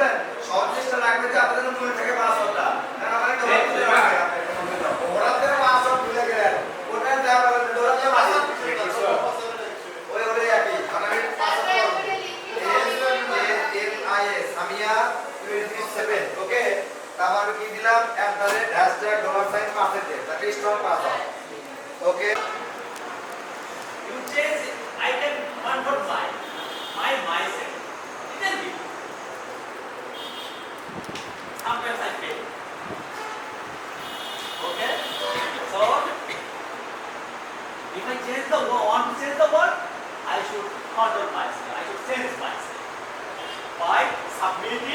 বুঝলেন? সব চেষ্টা রাখবেন যে আপনাদের মনে থাকে পাসওয়ার্ডটা। কারণ আমার একটা ভুলে রাখে আপনি ওরাতে পাসওয়ার্ড ভুলে গেলেন। ওটা দেওয়া ওরাতে পাসওয়ার্ড ওই একই। কারণ আমি পাসওয়ার্ড SAMIA 27 ওকে? তারপর কি দিলাম $#$ that is strong password. Okay? You change it. I can convert myself. Little bit. Sometimes I fail. Okay? So, if I change the word, want to change the word, I should control myself. I should change myself by submitting